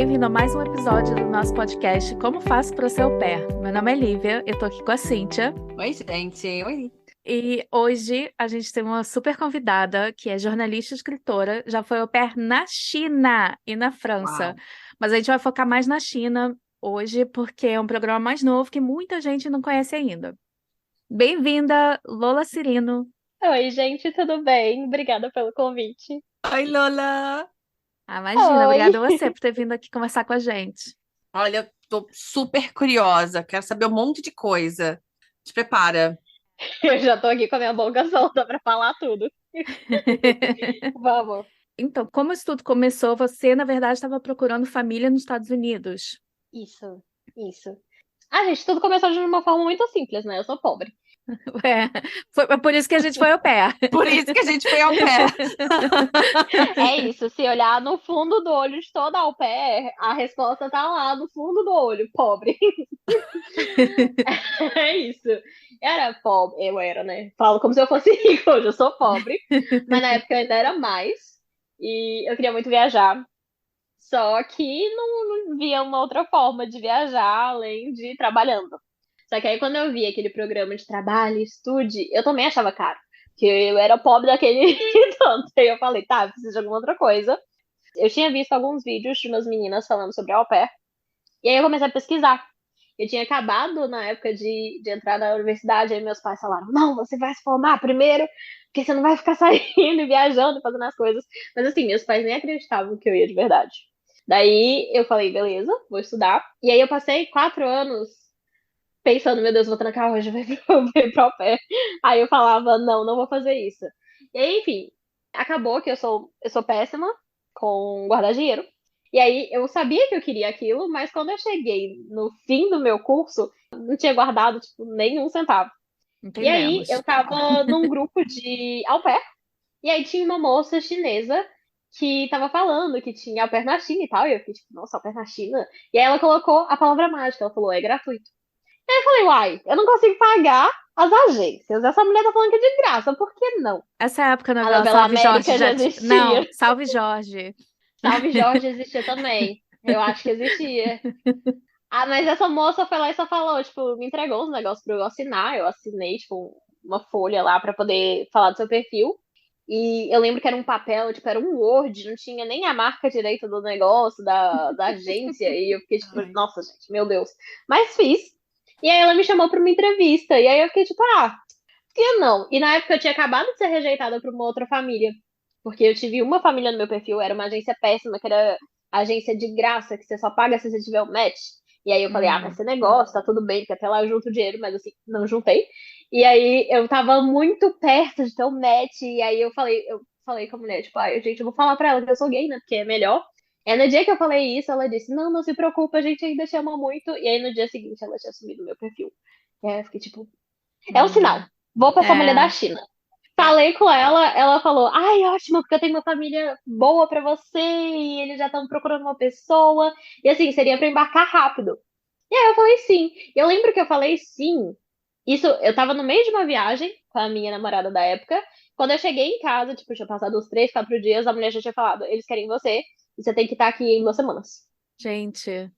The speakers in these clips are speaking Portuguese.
bem-vindo a mais um episódio do nosso podcast Como Faço para Ser Au Pair. Meu nome é Lívia, eu tô aqui com a Cíntia. Oi, gente. Oi. E hoje a gente tem uma super convidada que é jornalista e escritora, já foi au pair na China e na França. Uau. Mas a gente vai focar mais na China hoje porque é um programa mais novo que muita gente não conhece ainda. Bem-vinda, Lola Cirino. Oi, gente, tudo bem? Obrigada pelo convite. Oi, Lola. Imagina, obrigada a você por ter vindo aqui conversar com a gente. Olha, eu tô super curiosa. Quero saber um monte de coisa. Te prepara. Eu já tô aqui com a minha boca solta pra falar tudo. Vamos. Então, como isso tudo começou, você, na verdade, estava procurando família nos Estados Unidos. Isso. Gente, tudo começou de uma forma muito simples, né? Eu sou pobre. É por isso que a gente foi au pair. Por isso que a gente foi au pair. É isso, se olhar no fundo do olho de toda au pair, a resposta tá lá no fundo do olho, pobre. É isso. Eu era, né? Falo como se eu fosse rica, hoje eu sou pobre. Mas na época eu ainda era mais. E eu queria muito viajar. Só que não via uma outra forma de viajar além de ir trabalhando. Só que aí quando eu vi aquele programa de trabalho, estude, eu também achava caro. Porque eu era pobre daquele tanto. Aí eu falei, tá, eu preciso de alguma outra coisa. Eu tinha visto alguns vídeos de umas meninas falando sobre au pair. E aí eu comecei a pesquisar. Eu tinha acabado na época de entrar na universidade, aí meus pais falaram, não, você vai se formar primeiro, porque você não vai ficar saindo e viajando e fazendo as coisas. Mas assim, meus pais nem acreditavam que eu ia de verdade. Daí eu falei, beleza, vou estudar. E aí eu passei 4 anos pensando, meu Deus, vou trancar hoje, vai vir pro pé. Aí eu falava, não vou fazer isso. E aí, enfim, acabou que eu sou péssima com guardar dinheiro. E aí eu sabia que eu queria aquilo, mas quando eu cheguei no fim do meu curso, não tinha guardado, tipo, nenhum centavo. E aí Entendemos. eu tava num grupo de au pair, e aí tinha uma moça chinesa que tava falando que tinha au pair na China e tal, e eu fiquei tipo, nossa, au pair na China? E aí ela colocou a palavra mágica, ela falou, é gratuito. E aí eu falei, uai, eu não consigo pagar as agências, essa mulher tá falando que é de graça, por que não? Essa época a A novela novela Salve Jorge América já já tinha. Não, existia. Salve Jorge. Salve Jorge existia também. Eu acho que existia. Ah, mas essa moça foi lá e só falou, tipo, me entregou os negócios pra eu assinar. Eu assinei, tipo, uma folha lá pra poder falar do seu perfil. E eu lembro que era um papel, tipo, era um Word, não tinha nem a marca direita do negócio, da agência. E eu fiquei, tipo, nossa, gente, meu Deus. Mas fiz. E aí ela me chamou pra uma entrevista. E aí eu fiquei, tipo, por que não? E na época eu tinha acabado de ser rejeitada por uma outra família. Porque eu tive uma família no meu perfil, era uma agência péssima, que era agência de graça, que você só paga se você tiver um match. E aí eu falei, vai ser negócio, tá tudo bem, porque até lá eu junto dinheiro, mas assim, não juntei. E aí eu tava muito perto de ter um match, e aí eu falei com a mulher, tipo, gente, eu vou falar pra ela que eu sou gay, né, porque é melhor. E aí no dia que eu falei isso, ela disse, não se preocupa, a gente ainda chama muito. E aí no dia seguinte ela tinha sumido meu perfil. E aí eu fiquei tipo, é um sinal, vou pra essa mulher da China. Falei com ela falou, ai, ótimo, porque eu tenho uma família boa pra você, e eles já estão procurando uma pessoa, e assim, seria pra embarcar rápido. E aí eu falei sim. E eu lembro que eu falei sim. Isso, eu tava no meio de uma viagem com a minha namorada da época. Quando eu cheguei em casa, tipo, tinha passado uns 3, 4 dias, a mulher já tinha falado, eles querem você, e você tem que estar aqui em 2 semanas. Gente,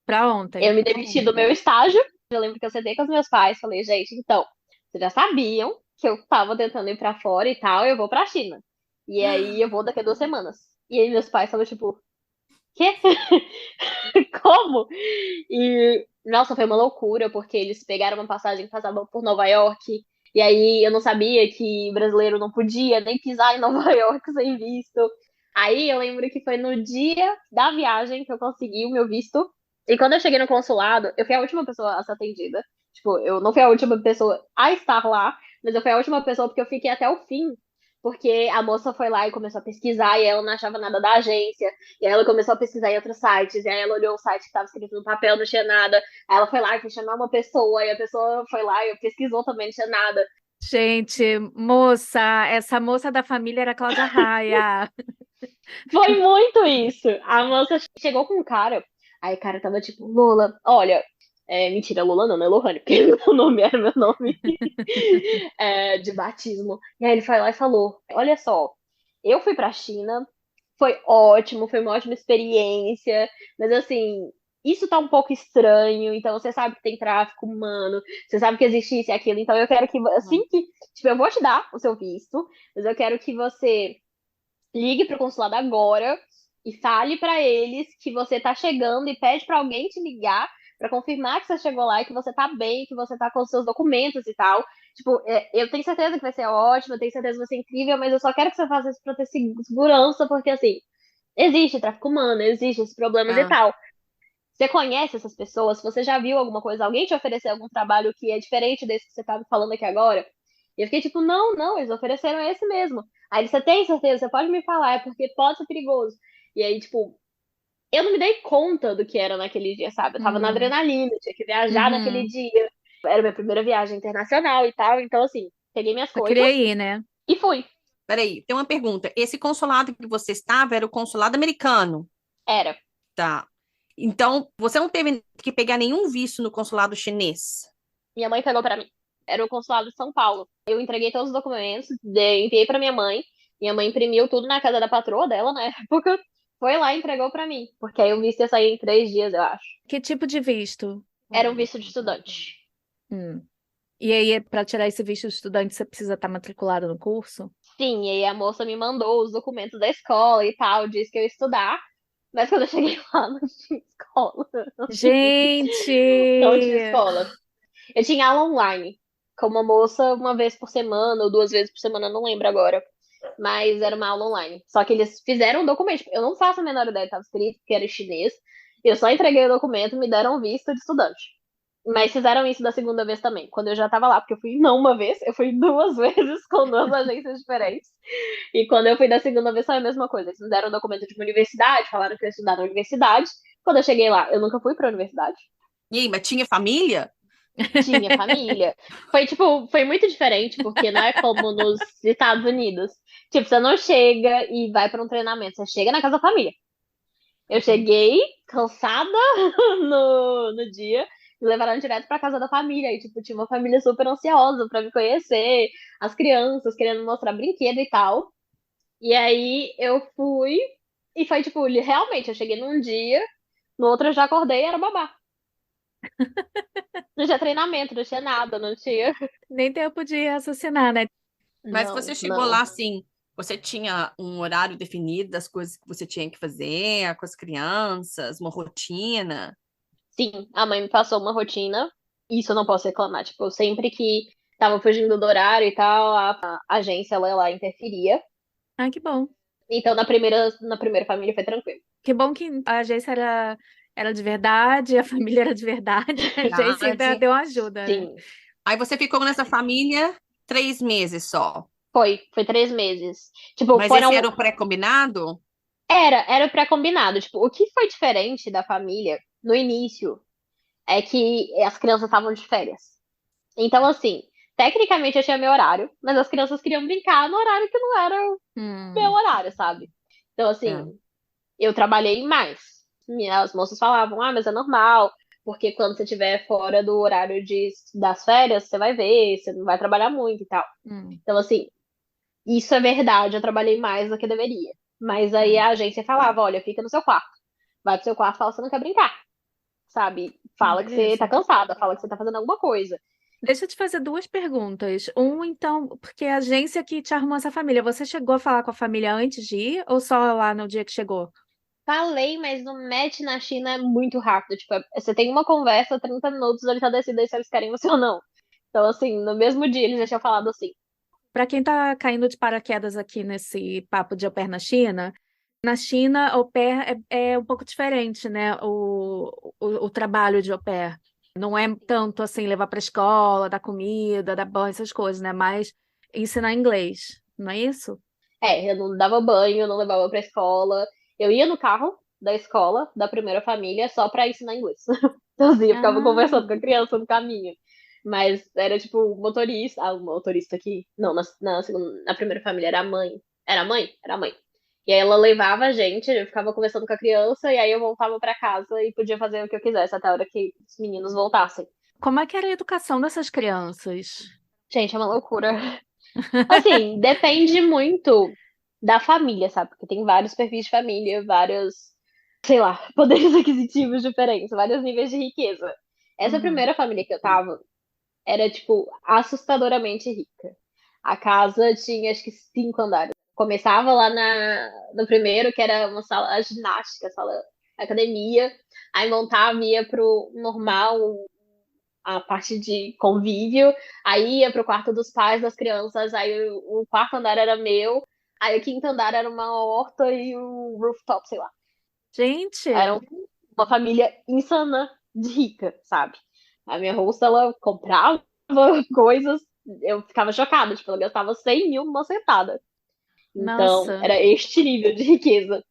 pra ontem. Eu me demiti do meu estágio. Eu lembro que eu sentei com os meus pais, falei, gente, então, vocês já sabiam que eu tava tentando ir pra fora e tal, eu vou pra China. E aí eu vou daqui a 2 semanas. E aí meus pais estavam tipo, quê? Como? E, nossa, foi uma loucura, porque eles pegaram uma passagem que passava por Nova York. E aí eu não sabia que brasileiro não podia nem pisar em Nova York sem visto. Aí eu lembro que foi no dia da viagem que eu consegui o meu visto. E quando eu cheguei no consulado, eu fui a última pessoa a ser atendida. Tipo, eu não fui a última pessoa a estar lá, mas eu fui a última pessoa porque eu fiquei até o fim. Porque a moça foi lá e começou a pesquisar e ela não achava nada da agência. E aí ela começou a pesquisar em outros sites. E aí ela olhou o site que estava escrito no papel, não tinha nada. Aí ela foi lá e foi chamar uma pessoa. E a pessoa foi lá e pesquisou também, não tinha nada. Gente, moça, essa moça da família era a Cláudia Raia. Foi muito isso. A moça chegou com um cara. Aí o cara tava tipo, Lola, olha. Mentira, Lola não, né? Lohane, porque o nome era meu nome de batismo. E aí ele foi lá e falou: olha só, eu fui pra China, foi ótimo, foi uma ótima experiência, mas assim, isso tá um pouco estranho, então você sabe que tem tráfico humano, você sabe que existe isso e aquilo, então eu quero que, assim que, tipo, eu vou te dar o seu visto, mas eu quero que você ligue pro consulado agora e fale pra eles que você tá chegando e pede pra alguém te ligar pra confirmar que você chegou lá e que você tá bem, que você tá com os seus documentos e tal. Tipo, eu tenho certeza que vai ser ótimo, eu tenho certeza que vai ser incrível, mas eu só quero que você faça isso pra ter segurança, porque assim, existe tráfico humano, existe esses problemas e É. tal. Você conhece essas pessoas? Você já viu alguma coisa? Alguém te ofereceu algum trabalho que é diferente desse que você tá me falando aqui agora? E eu fiquei tipo, não, não, eles ofereceram esse mesmo. Aí ele, você tem certeza? Você pode me falar, é porque pode ser perigoso. E aí, tipo, eu não me dei conta do que era naquele dia, sabe? Eu tava na Hum, adrenalina, eu tinha que viajar naquele uhum. dia. Era minha primeira viagem internacional e tal. Então, assim, peguei minhas Só coisas queria ir, né? e fui. Peraí, tem uma pergunta. Esse consulado que você estava era o consulado americano, Era. tá? Então, você não teve que pegar nenhum visto no consulado chinês. Minha mãe pegou pra mim. Era o consulado de São Paulo. Eu entreguei todos os documentos, enviei pra minha mãe. Minha mãe imprimiu tudo na casa da patroa dela na época. Foi lá e entregou pra mim. Porque aí o visto ia sair em 3 dias, eu acho. Que tipo de visto? Era um visto de estudante. Hum. E aí, para tirar esse visto de estudante, você precisa estar matriculado no curso? Sim, e aí a moça me mandou os documentos da escola e tal, disse que eu ia estudar. Mas quando eu cheguei lá, não tinha escola. Gente! Não tinha escola. Eu tinha aula online. Com uma moça uma vez por semana, ou 2 vezes por semana, não lembro agora. Mas era uma aula online. Só que eles fizeram um documento. Eu não faço a menor ideia que estava escrito, que era em chinês. Eu só entreguei o documento e me deram visto de estudante. Mas fizeram isso da segunda vez também, quando eu já tava lá, porque eu fui não uma vez, eu fui 2 vezes com 2 agências diferentes. E quando eu fui da segunda vez foi a mesma coisa. Eles me deram um documento de uma universidade, falaram que eu ia estudar na universidade. Quando eu cheguei lá, eu nunca fui pra universidade. E aí, mas tinha família? Tinha família. Foi tipo, foi muito diferente, porque não é como nos Estados Unidos. Tipo, você não chega e vai pra um treinamento, você chega na casa da família. Eu cheguei cansada no dia, me levaram direto pra casa da família. E, tipo, tinha uma família super ansiosa pra me conhecer, as crianças querendo mostrar brinquedo e tal. E aí eu fui, e foi, tipo, realmente, eu cheguei num dia, no outro eu já acordei e era babá. Não tinha treinamento, não tinha nada, não tinha. Nem tempo de raciocinar, né? Mas você Não, chegou não. lá assim, você tinha um horário definido das coisas que você tinha que fazer com as crianças, uma rotina? Sim, a mãe me passou uma rotina, e isso eu não posso reclamar. Tipo, sempre que tava fugindo do horário e tal, a agência ela lá interferia. Ah, que bom. Então, na primeira família foi tranquilo. Que bom que a agência era de verdade, a família era de verdade. A agência ainda Verdade. deu uma ajuda, né? Sim, Aí você ficou nessa família 3 meses só. foi 3 meses. Tipo, Mas esse era foram. o pré-combinado? Era pré-combinado. Tipo, o que foi diferente da família no início é que as crianças estavam de férias. Então, assim, tecnicamente eu tinha meu horário, mas as crianças queriam brincar no horário que não era o meu Hum, horário, sabe? Então, assim, É. eu trabalhei mais. As moças falavam, ah, mas é normal, porque quando você estiver fora do horário das férias, você vai ver, você não vai trabalhar muito e tal. hum, Então, assim, isso é verdade, eu trabalhei mais do que deveria. Mas aí hum. a agência falava, olha, fica no seu quarto. Vai pro seu quarto e fala que você não quer brincar, sabe? Fala que você tá Beleza. cansada, fala que você tá fazendo alguma coisa. Deixa eu te fazer duas perguntas. Então, porque a agência que te arrumou essa família, você chegou a falar com a família antes de ir ou só lá no dia que chegou? Falei, mas no match na China é muito rápido. Tipo, você tem uma conversa, 30 minutos, ele já decide se eles querem você ou não. Então, assim, no mesmo dia eles já tinham falado assim. Para quem está caindo de paraquedas aqui nesse papo de au pair na China, au pair é um pouco diferente, né? O trabalho de au pair. Não é tanto assim levar para a escola, dar comida, dar banho, essas coisas, né? Mas ensinar inglês, não é isso? Eu não dava banho, não levava pra escola. Eu ia no carro da escola, da primeira família, só pra ensinar inglês. Então, assim, eu ficava conversando Ah, com a criança no caminho. Mas era tipo o motorista. Ah, o motorista aqui. Não, na primeira família era a mãe. Era a mãe? Era a mãe. E aí ela levava a gente, eu ficava conversando com a criança, e aí eu voltava pra casa e podia fazer o que eu quisesse até a hora que os meninos voltassem. como é que era a educação dessas crianças? Gente, é uma loucura. Assim, depende muito. da família, sabe? Porque tem vários perfis de família, vários, sei lá, poderes aquisitivos diferentes, vários níveis de riqueza. Essa Uhum. primeira família que eu tava era, tipo, assustadoramente rica. A casa tinha, acho que, 5 andares. Começava lá no primeiro, que era uma sala ginástica, sala academia. Aí montava, ia pro normal, a parte de convívio. Aí ia pro quarto dos pais, das crianças. Aí o quarto andar era meu. Aí o quinto andar era uma horta e o rooftop, sei lá. Era Gente, uma família insana de rica, sabe? A minha host, ela comprava coisas, eu ficava chocada, tipo, ela gastava 100 mil numa sentada. Então, nossa, era este nível de riqueza.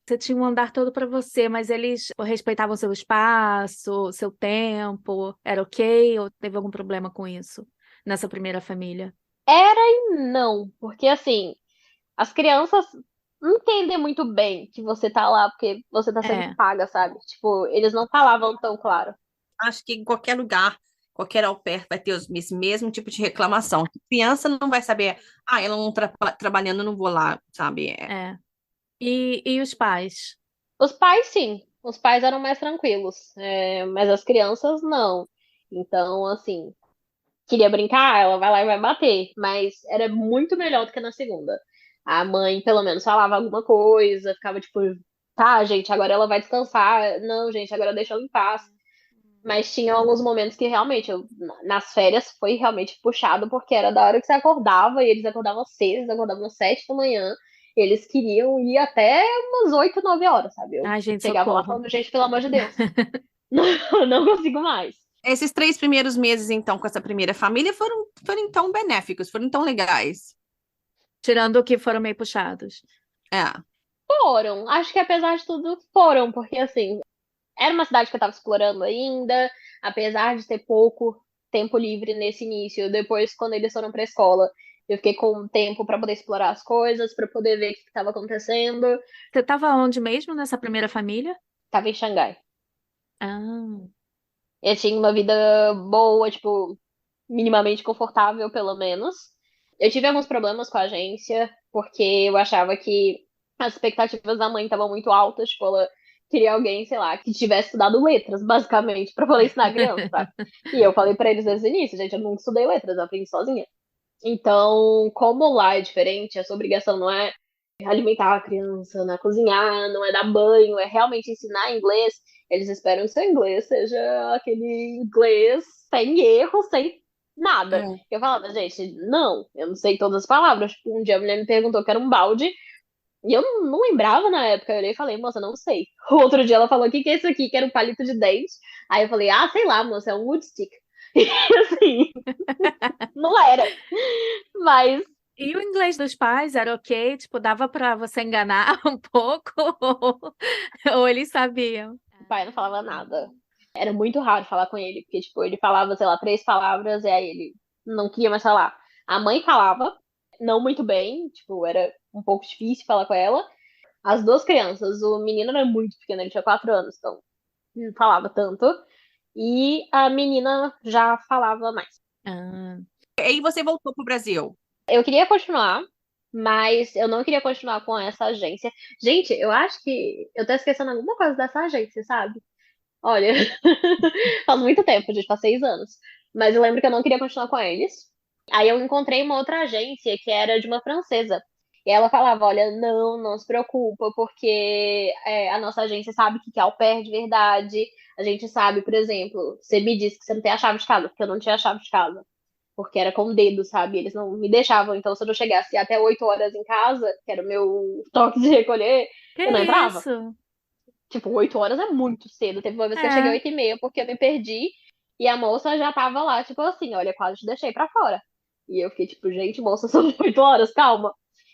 você tinha um andar todo para você, mas eles respeitavam seu espaço, seu tempo, era ok? Ou teve algum problema com isso nessa primeira família? Era e não, porque assim, as crianças não entendem muito bem que você tá lá porque você tá sendo É, paga, sabe? Tipo, eles não falavam tão claro. Acho que em qualquer lugar, qualquer au pair vai ter esse mesmo tipo de reclamação. Criança não vai saber, ela não tá trabalhando, eu não vou lá, sabe? é. E os pais? Os pais, sim. Os pais eram mais tranquilos, mas as crianças, não. Então, assim, queria brincar, ela vai lá e vai bater. Mas era muito melhor do que na segunda. A mãe, pelo menos, falava alguma coisa, ficava tipo, tá, gente, agora ela vai descansar. Não, gente, agora deixa ela em paz. Mas tinha alguns momentos que realmente, nas férias, foi realmente puxado, porque era da hora que você acordava, e eles acordavam às 6, eles acordavam às 7 da manhã. Eles queriam ir até umas 8, 9 horas, sabe? Eu Ai, gente, chegava lá socorro. falando, gente, pelo amor de Deus, não consigo mais. Esses 3 primeiros meses, então, com essa primeira família foram tão benéficos, foram tão legais. Tirando que foram meio puxados. É. Foram, acho que apesar de tudo, foram, porque assim, era uma cidade que eu tava explorando ainda, apesar de ter pouco tempo livre nesse início. Depois, quando eles foram pra escola, eu fiquei com tempo pra poder explorar as coisas, pra poder ver o que estava acontecendo. Você estava onde mesmo nessa primeira família? Tava em Xangai. Ah, Eu tinha uma vida boa, tipo, minimamente confortável, pelo menos. Eu tive alguns problemas com a agência, porque eu achava que as expectativas da mãe estavam muito altas, tipo, ela queria alguém, sei lá, que tivesse estudado letras, basicamente, pra poder ensinar a criança, sabe? E eu falei pra eles desde o início, gente, eu nunca estudei letras, eu aprendi sozinha. Então, como lá é diferente, a sua obrigação não é alimentar a criança, não é cozinhar, não é dar banho, é realmente ensinar inglês. Eles esperam que seu inglês seja aquele inglês sem erro, sem nada. É. Eu falava, gente, não, eu não sei todas as palavras. Tipo, um dia a mulher me perguntou que era um balde, e eu não lembrava na época. Eu olhei e falei, moça, não sei. O outro dia ela falou, o que que é isso aqui? Que era um palito de dente. Aí eu falei, sei lá, moça, é um wood stick. E assim, não era. Mas e o inglês dos pais era ok? Tipo, dava para você enganar um pouco? Ou eles sabiam? o pai não falava nada. Era muito raro falar com ele, porque, tipo, ele falava, sei lá, 3 palavras, e aí ele não queria mais falar. A mãe falava, não muito bem, tipo, era um pouco difícil falar com ela. As duas crianças, o menino era muito pequeno, ele tinha 4 anos, então não falava tanto. E a menina já falava mais. Ah, E aí você voltou pro Brasil. Eu queria continuar, mas eu não queria continuar com essa agência. Gente, eu acho que eu tô esquecendo alguma coisa dessa agência, sabe? Olha, faz muito tempo, gente, faz 6 anos. Mas eu lembro que eu não queria continuar com eles. Aí eu encontrei uma outra agência que era de uma francesa. E ela falava, olha, não se preocupa, porque a nossa agência sabe o que é au pair de verdade. A gente sabe, por exemplo, você me disse que você não tem a chave de casa, porque eu não tinha a chave de casa. Porque era com o dedo, sabe? Eles não me deixavam. Então, se eu não chegasse até 8 horas em casa, que era o meu toque de recolher, que eu não entrava. isso? Tipo, 8 horas é muito cedo. Teve uma vez que eu cheguei É. 8h30 porque eu me perdi e a moça já tava lá, tipo assim, olha, quase te deixei pra fora. E eu fiquei tipo, gente, moça, são 8 horas, calma.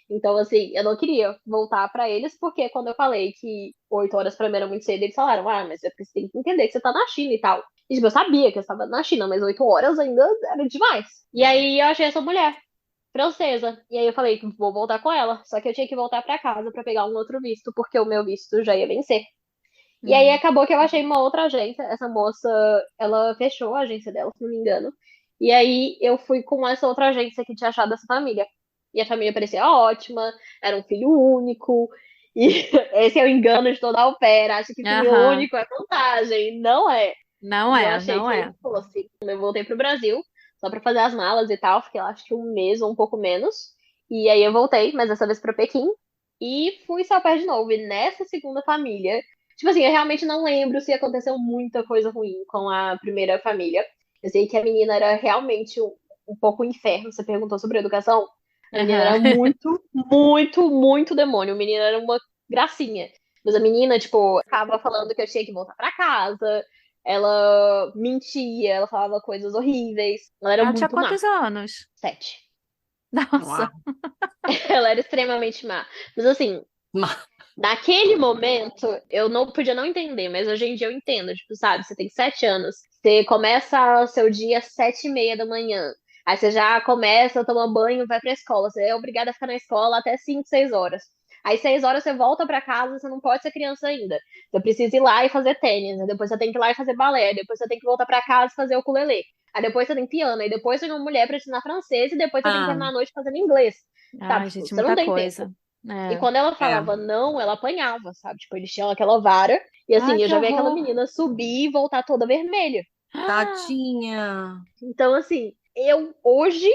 Então, assim, eu não queria voltar pra eles porque quando eu falei que 8 horas pra mim era muito cedo, eles falaram, mas é porque você tem que entender que você tá na China e tal. E, tipo, eu sabia que eu estava na China, mas 8 horas ainda era demais. E aí eu achei essa mulher francesa. E aí eu falei que vou voltar com ela. Só que eu tinha que voltar pra casa pra pegar um outro visto, porque o meu visto já ia vencer. E aí Uhum. acabou que eu achei uma outra agência. Essa moça, ela fechou a agência dela, se não me engano. E aí eu fui com essa outra agência que tinha achado essa família. e a família parecia ótima, era um filho único. E esse é o engano de toda au pair, acha que filho Aham. único é vantagem, não é. Não E eu é, achei não que é. fosse. Eu voltei pro Brasil só pra fazer as malas e tal, fiquei lá acho que um mês ou um pouco menos. E aí eu voltei, mas dessa vez pra Pequim, e fui ser au pair de novo. E nessa segunda família, tipo assim, eu realmente não lembro se aconteceu muita coisa ruim com a primeira família. Eu sei que a menina era realmente um pouco um inferno. Você perguntou sobre educação? A menina Aham. era muito, muito, muito demônio. A menina era uma gracinha. Mas a menina, tipo, ficava falando que eu tinha que voltar pra casa. Ela mentia, ela falava coisas horríveis. Ela era Ela tinha muito má. quantos anos? 7. Nossa. Uau. Ela era extremamente má. Mas assim, naquele momento, eu não podia não entender, mas hoje em dia eu entendo. Tipo, sabe, você tem 7 anos, você começa o seu dia às 7h30 da manhã. Aí você já começa a tomar banho, vai pra escola. Você é obrigada a ficar na escola até 5, 6 horas. Aí 6 horas você volta pra casa, você não pode ser criança ainda. Você precisa ir lá e fazer tênis, né? Depois você tem que ir lá e fazer balé, depois você tem que voltar pra casa e fazer ukulele. Aí depois você tem piano, aí depois tem uma mulher pra te ensinar francês e depois você tem que Ah, terminar a noite fazendo inglês. Sabe? Ai, Tipo, gente, você não muita tem tempo. coisa. E É. quando ela é. falava não, ela apanhava, sabe? Tipo, eles tinham aquela vara. E Ai, assim, eu que já vi aquela horror. menina subir e voltar toda vermelha. Tadinha. Então, assim, eu hoje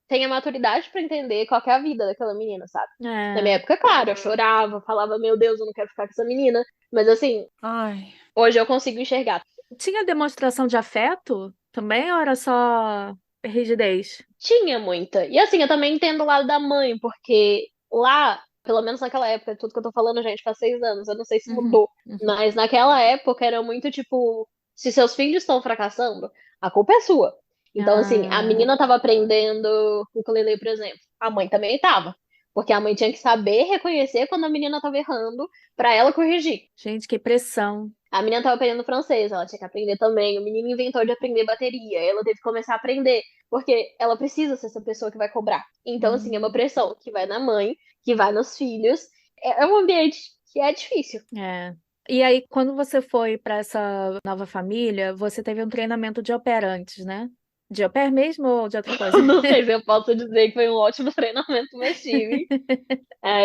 tenho a maturidade pra entender qual que é a vida daquela menina, sabe? Na minha É. época, claro, eu chorava, falava, meu Deus, eu não quero ficar com essa menina. Mas assim, Ai. hoje eu consigo enxergar. Tinha demonstração de afeto também ou era só rigidez? Tinha muita. E assim, eu também entendo o lado da mãe, porque lá, pelo menos naquela época, tudo que eu tô falando, gente, faz 6 anos, eu não sei se Uhum, mudou. uhum. Mas naquela época era muito tipo, se seus filhos estão fracassando, a culpa é sua. Então, assim, a Ah, menina tava aprendendo o ukulele, por exemplo. A mãe também tava. Porque a mãe tinha que saber reconhecer quando a menina tava errando pra ela corrigir. gente, que pressão. A menina estava aprendendo francês, ela tinha que aprender também. O menino inventou de aprender bateria, ela teve que começar a aprender, porque ela precisa ser essa pessoa que vai cobrar. Então, assim, é uma Hum, pressão que vai na mãe, que vai nos filhos. É um ambiente que é difícil. é. E aí, quando você foi para essa nova família, você teve um treinamento de au pair antes, né? De au pair mesmo ou de outra coisa? Não sei se eu posso dizer que foi um ótimo treinamento, mas tive.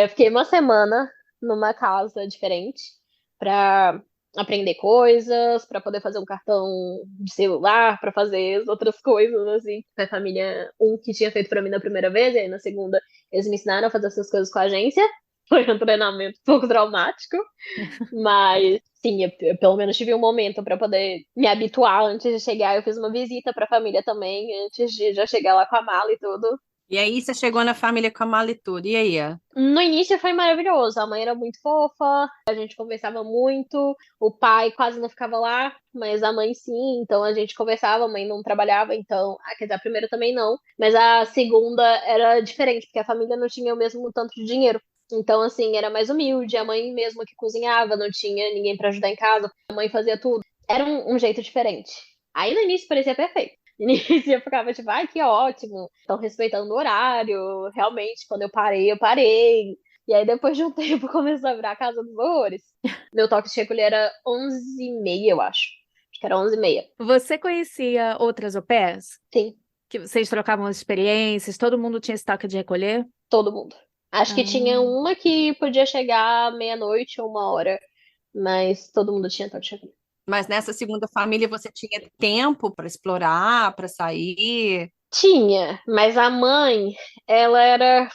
Eu fiquei uma semana numa casa diferente pra aprender coisas, pra poder fazer um cartão de celular, pra fazer as outras coisas, assim. Foi a família que tinha feito pra mim na primeira vez, e aí na segunda eles me ensinaram a fazer essas coisas com a agência. Foi um treinamento um pouco traumático, mas sim, eu pelo menos tive um momento pra poder me habituar antes de chegar. Eu fiz uma visita pra família também, antes de já chegar lá com a mala e tudo. E aí você chegou na família com a mala e tudo. E aí? No início foi maravilhoso. A mãe era muito fofa, a gente conversava muito. O pai quase não ficava lá, mas a mãe sim. Então a gente conversava. A mãe não trabalhava, então. Quer dizer, a primeira também não. Mas a segunda era diferente, porque a família não tinha o mesmo tanto de dinheiro. Então, assim, era mais humilde. A mãe mesmo que cozinhava, não tinha ninguém pra ajudar em casa. A mãe fazia tudo. Era um jeito diferente. Aí no início parecia perfeito. No início eu ficava tipo, ai, que ótimo, estão respeitando o horário. Realmente, quando eu parei, eu parei. E aí, depois de um tempo, começou a virar a casa dos horrores. Meu toque de recolher era 11h30, eu acho. Acho que era 11h30. Você conhecia outras au pairs? Sim, Que vocês trocavam as experiências, todo mundo tinha esse toque de recolher? todo mundo. Acho que tinha Ah, uma que podia chegar meia-noite ou 1h, mas todo mundo tinha toque de recolher. Mas nessa segunda família você tinha tempo para explorar, para sair? Tinha, mas a mãe, ela era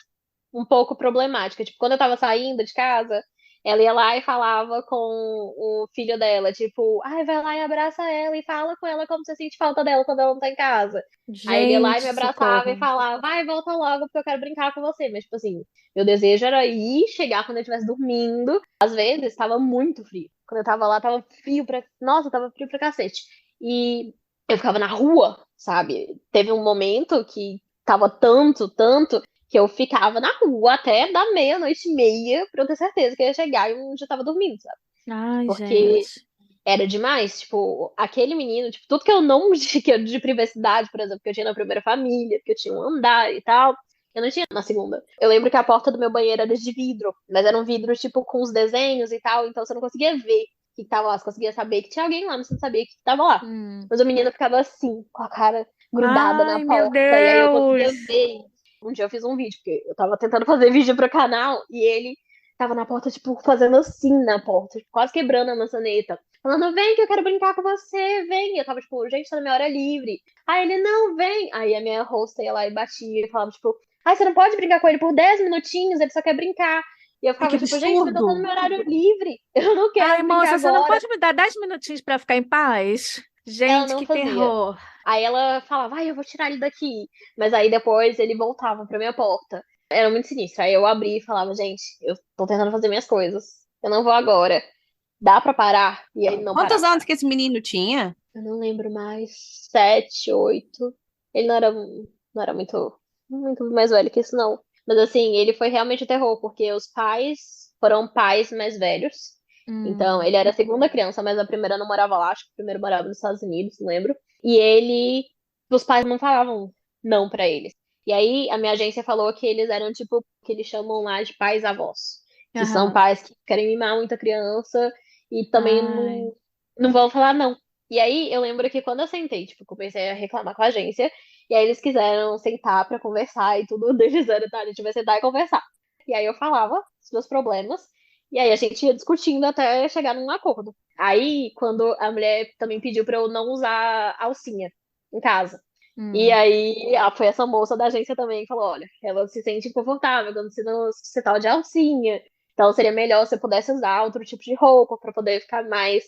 um pouco problemática. Tipo, quando eu tava saindo de casa, ela ia lá e falava com o filho dela, tipo, ai, vai lá e abraça ela e fala com ela como você sente falta dela quando ela não tá em casa. Aí ele ia lá e gente, me abraçava e socorro. falava, vai, volta logo porque eu quero brincar com você. Mas, tipo assim, meu desejo era ir, chegar quando eu estivesse dormindo. Às vezes, tava muito frio. Quando eu tava lá, tava frio pra... Nossa, tava frio pra cacete. E eu ficava na rua, sabe? Teve um momento que tava tanto, tanto, que eu ficava na rua até da meia-noite e meia pra eu ter certeza que eu ia chegar e eu já tava dormindo, sabe? Ai, Porque gente. era demais, tipo, aquele menino, tipo, tudo que eu não tinha de privacidade, por exemplo, que eu tinha na primeira família, que eu tinha um andar e tal, eu não tinha na segunda. Eu lembro que a porta do meu banheiro era de vidro, mas era um vidro, tipo, com os desenhos e tal, então você não conseguia ver o que tava lá, você conseguia saber que tinha alguém lá, mas você não sabia o que tava lá. Hum. Mas o menino ficava assim, com a cara grudada na Ai, meu porta, e aí eu conseguia Deus! ver. Um dia eu fiz um vídeo, porque eu tava tentando fazer vídeo pro canal, e ele tava na porta, tipo, fazendo assim na porta, tipo, quase quebrando a maçaneta. Falando, vem que eu quero brincar com você, vem. E eu tava, tipo, gente, tá na minha hora livre. Aí ele, não, vem. Aí a minha host ia lá e batia e falava, tipo, ai, você não pode brincar com ele por 10 minutinhos, ele só quer brincar. E eu Ai, que ficava, tipo, gente, mas eu tô no absurdo! meu horário livre. Eu não Ai, quero brincar moça, você não agora. pode me dar 10 minutinhos para ficar em paz? Ela Gente, não que fazia. terror! Aí ela falava, ai, eu vou tirar ele daqui. Mas aí depois ele voltava pra minha porta. Era muito sinistro. Aí eu abri e falava, gente, eu tô tentando fazer minhas coisas. Eu não vou agora. Dá pra parar? E aí não Quantos parava. anos que esse menino tinha? Eu não lembro mais. 7, 8. Ele não era muito mais velho que isso, não. Mas assim, ele foi realmente o terror, porque os pais foram pais mais velhos. Então, Hum. ele era a segunda criança, mas a primeira não morava lá, acho que o primeiro morava nos Estados Unidos, não lembro. E ele, os pais não falavam não pra eles. E aí, a minha agência falou que eles eram tipo, que eles chamam lá de pais-avós. Que são Aham. pais que querem mimar muita criança e também Ai. não vão falar não. E aí, eu lembro que quando eu sentei, tipo, comecei a reclamar com a agência, e aí eles quiseram sentar pra conversar e tudo, eles eram, tá, a gente vai sentar e conversar. E aí eu falava os meus problemas, e aí a gente ia discutindo até chegar num acordo. Aí, quando a mulher também pediu pra eu não usar alcinha em casa. E Hum. aí, foi essa moça da agência também que falou: olha, ela se sente inconfortável quando você tá de alcinha. Então seria melhor se você pudesse usar outro tipo de roupa pra poder ficar mais,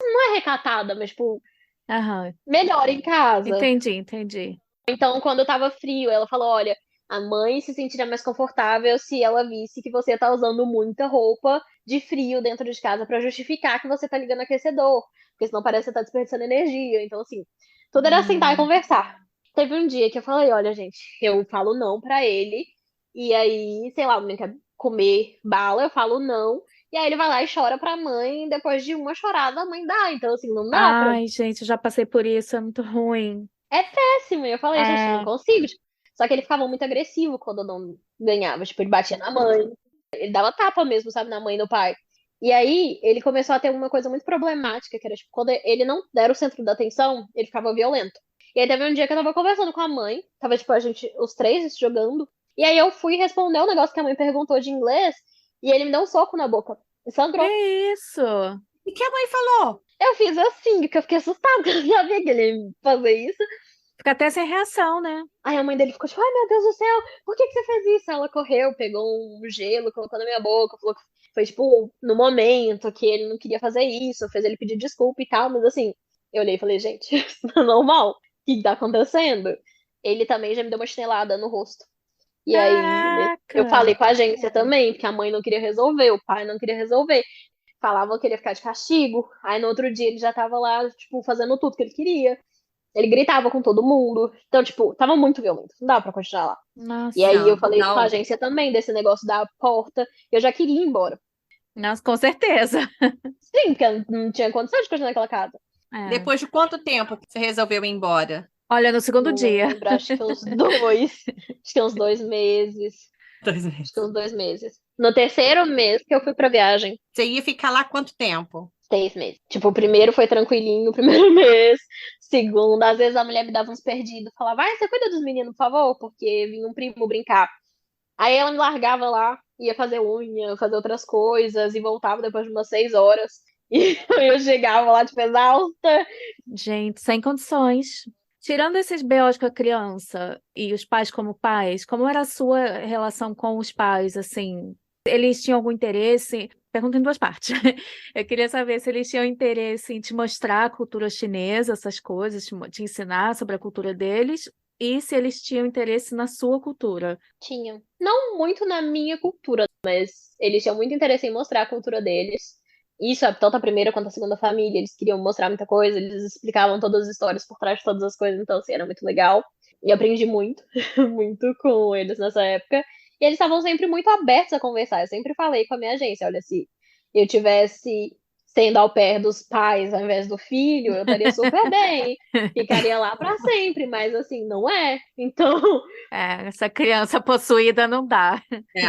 não é recatada, mas tipo, Aham. melhor em casa. Entendi, entendi. Então, quando tava frio, ela falou: olha, a mãe se sentiria mais confortável se ela visse que você tá usando muita roupa de frio dentro de casa pra justificar que você tá ligando o aquecedor, porque senão parece que você tá desperdiçando energia. Então, assim, tudo era sentar e Hum. conversar. Teve um dia que eu falei: olha, gente, eu falo não pra ele, e aí, sei lá, o menino quer comer bala, eu falo não. E aí ele vai lá e chora pra mãe, depois de uma chorada, a mãe dá. Então, assim, não dá pra. Ai, gente, eu já passei por isso, é muito ruim. É péssimo. E eu falei, gente, eu não É. consigo. Tipo, só que ele ficava muito agressivo quando eu não ganhava. Tipo, ele batia na mãe. Ele dava tapa mesmo, sabe, na mãe e no pai. E aí, ele começou a ter uma coisa muito problemática, que era, tipo, quando ele não era o centro da atenção, ele ficava violento. E aí teve um dia que eu tava conversando com a mãe, tava, tipo, a gente, os três jogando. E aí eu fui responder o negócio que a mãe perguntou de inglês, e ele me deu um soco na boca. E Que sangrou. isso? E que a mãe falou? Eu fiz assim, porque eu fiquei assustada, porque eu não sabia que ele ia fazer isso. Fica até sem reação, né? Aí a mãe dele ficou tipo, ai meu Deus do céu, por que que você fez isso? Ela correu, pegou um gelo, colocou na minha boca, falou que foi tipo no momento que ele não queria fazer isso, fez ele pedir desculpa e tal, mas assim, eu olhei e falei, gente, isso não é normal, o que tá acontecendo? Ele também já me deu uma chinelada no rosto. E aí eu Caraca! falei com a agência também, porque a mãe não queria resolver, o pai não queria resolver. Falavam que ele ia ficar de castigo. Aí no outro dia ele já tava lá, tipo, fazendo tudo que ele queria. Ele gritava com todo mundo. Então, tipo, tava muito violento. Não dava pra continuar lá. E aí eu Nossa, Não, falei com a não. agência também desse negócio da porta. Eu já queria ir embora. nossa, com certeza. Sim, porque eu não tinha condição de continuar naquela casa. É. Depois de quanto tempo que você resolveu ir embora? Olha, no segundo Não dia. lembro, acho que uns dois. Acho que uns 2 meses. 2 meses. Acho que uns 2 meses. No terceiro mês que eu fui pra viagem. Você ia ficar lá quanto tempo? 6 meses. Tipo, o primeiro foi tranquilinho, o primeiro mês. Segundo, às vezes a mulher me dava uns perdidos. Falava, vai, você cuida dos meninos, por favor? Porque vinha um primo brincar. Aí ela me largava lá, ia fazer unha, fazer outras coisas, e voltava depois de umas 6 horas. E eu chegava lá, tipo, exausta. Gente, sem condições. Tirando esses BOs com a criança e os pais como pais, como era a sua relação com os pais, assim? Eles tinham algum interesse? Pergunta em duas partes. Eu queria saber se eles tinham interesse em te mostrar a cultura chinesa, essas coisas, te ensinar sobre a cultura deles, e se eles tinham interesse na sua cultura. Tinha. Não muito na minha cultura, mas eles tinham muito interesse em mostrar a cultura deles. Isso, tanto a primeira quanto a segunda família, eles queriam mostrar muita coisa, eles explicavam todas as histórias por trás de todas as coisas, então, assim, era muito legal. E aprendi muito, muito com eles nessa época. E eles estavam sempre muito abertos a conversar. Eu sempre falei com a minha agência, olha, se eu tivesse sendo au pair dos pais ao invés do filho, eu estaria super bem. Ficaria lá pra sempre, mas assim, não é. Então, É, essa criança possuída não dá. É.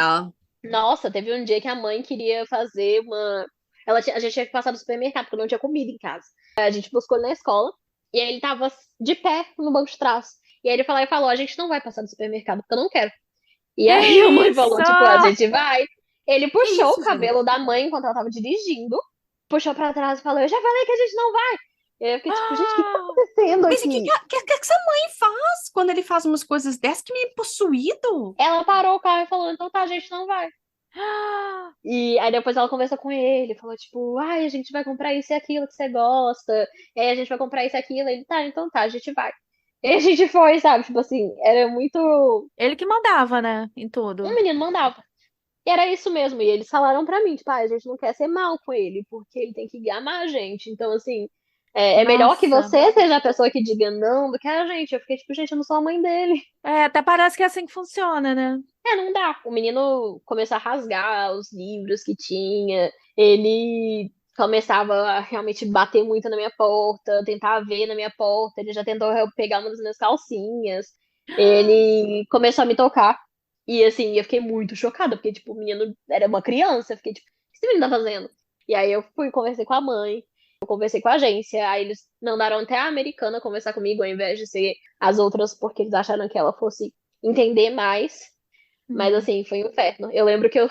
nossa, teve um dia que a mãe queria fazer uma. A gente tinha que passar no supermercado, porque não tinha comida em casa. A gente buscou ele na escola, e aí ele tava de pé no banco de trás. E aí ele falou, a gente não vai passar no supermercado, porque eu não quero. E aí a mãe falou, tipo, a isso? gente vai. Ele Que puxou isso, o cabelo da mãe enquanto ela tava dirigindo, puxou pra trás e falou, eu já falei que a gente não vai. E aí eu fiquei tipo, gente, o que tá Ah, acontecendo Mas o que, aqui? que essa mãe faz quando ele faz umas coisas dessas que meio possuído? Ela parou o carro e falou, então tá, a gente não vai. ah, E aí depois ela conversou com ele, falou tipo, ai, a gente vai comprar isso e aquilo que você gosta, e aí a gente vai comprar isso e aquilo, ele, tá, então tá, a gente vai. E a gente foi, sabe, tipo assim, era muito. ele que mandava, né, em Um tudo. menino mandava. E era isso mesmo, e eles falaram pra mim, tipo, ah, a gente não quer ser mal com ele, porque ele tem que amar a gente, então assim, é melhor que Nossa. você seja a pessoa que diga não do que a gente. Eu fiquei tipo, gente, eu não sou a mãe dele. É, até parece que é assim que funciona, né? É, não dá. O menino começou a rasgar os livros que tinha. Ele começava a realmente bater muito na minha porta, tentar ver na minha porta. Ele já tentou pegar uma das minhas calcinhas. Ele começou a me tocar. E assim, eu fiquei muito chocada, porque, tipo, o menino era uma criança. Eu fiquei, tipo, o que esse menino tá fazendo? E aí eu fui conversei com a mãe, eu conversei com a agência, aí eles mandaram até a americana conversar comigo, ao invés de ser as outras, porque eles acharam que ela fosse entender mais. Mas Hum. assim, foi um inferno. Eu lembro que eu,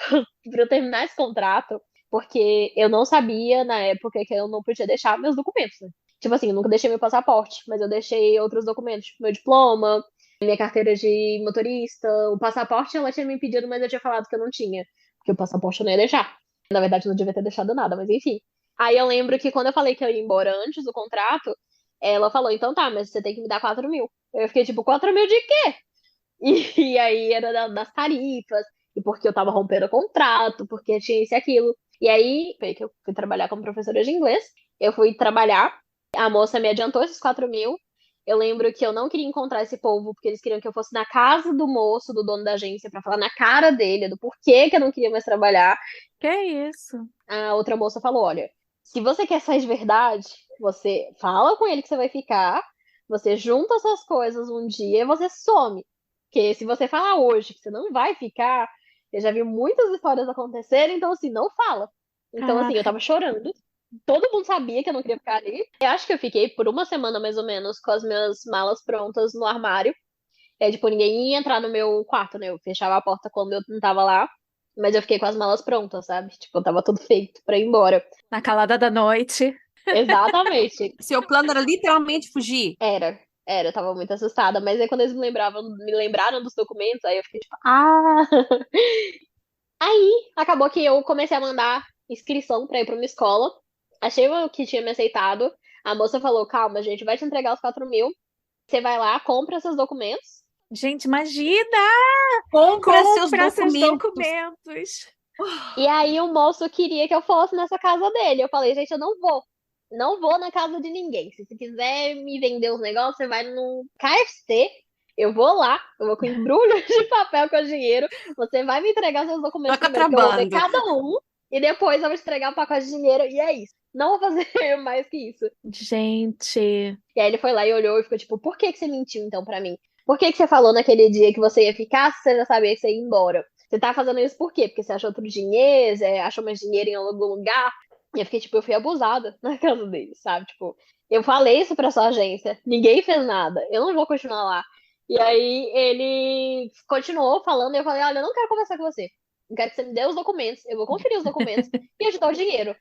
pra eu terminar esse contrato, porque eu não sabia na época que eu não podia deixar meus documentos, né? Tipo assim, eu nunca deixei meu passaporte, mas eu deixei outros documentos, tipo meu diploma, minha carteira de motorista, o passaporte ela tinha me pedido, mas eu tinha falado que eu não tinha, porque o passaporte eu não ia deixar. Na verdade, eu não devia ter deixado nada, mas enfim. Aí eu lembro que quando eu falei que eu ia embora antes do contrato, ela falou, então tá, mas você tem que me dar 4.000. Eu fiquei tipo, 4.000 de quê? E aí era das tarifas, e porque eu tava rompendo o contrato, porque tinha isso e aquilo. E aí foi que eu fui trabalhar como professora de inglês. Eu fui trabalhar, a moça me adiantou esses 4.000. Eu lembro que eu não queria encontrar esse povo, porque eles queriam que eu fosse na casa do moço, do dono da agência, pra falar na cara dele do porquê que eu não queria mais trabalhar. Que isso? A outra moça falou: olha, se você quer sair de verdade, você fala com ele que você vai ficar, você junta essas coisas um dia e você some. Porque se você falar hoje que você não vai ficar, eu já vi muitas histórias acontecerem, então assim, não fala. Então, Ah, assim, eu tava chorando. Todo mundo sabia que eu não queria ficar ali. Eu acho que eu fiquei por uma semana, mais ou menos, com as minhas malas prontas no armário. É, tipo, ninguém ia entrar no meu quarto, né? Eu fechava a porta quando eu não tava lá. Mas eu fiquei com as malas prontas, sabe? Tipo, tava tudo feito pra ir embora. na calada da noite. Exatamente. Seu plano era literalmente fugir. Eu tava muito assustada. Mas aí quando eles me lembraram dos documentos, aí eu fiquei tipo, ah! Aí acabou que eu comecei a mandar inscrição pra ir pra uma escola. Achei o que tinha me aceitado. A moça falou: calma, a gente vai te entregar os 4.000. Você vai lá, compra seus documentos. Gente, imagina! Compra seus Compra seus documentos. documentos. E aí o moço queria que eu fosse nessa casa dele. Eu falei, gente, eu não vou. Não vou na casa de ninguém. Se você quiser me vender os negócios, você vai no KFC. Eu vou lá, eu vou com embrulho de papel com dinheiro. Você vai me entregar seus documentos Toca primeiro, que eu vou ver trabalhando. cada um. E depois eu vou te entregar o pacote de dinheiro. E é isso. Não vou fazer mais que isso. Gente, E aí ele foi lá e olhou e ficou tipo, por que que você mentiu então pra mim? Por que que você falou naquele dia que você ia ficar se você já sabia que você ia embora? Você tá fazendo isso por quê? Porque você achou outro dinheiro, você achou mais dinheiro em algum lugar? E eu fiquei tipo, eu fui abusada na casa dele, sabe? Tipo, eu falei isso pra sua agência, ninguém fez nada, eu não vou continuar lá. E aí ele continuou falando e eu falei, olha, eu não quero conversar com você. Eu quero que você me dê os documentos, eu vou conferir os documentos e eu te dou o dinheiro.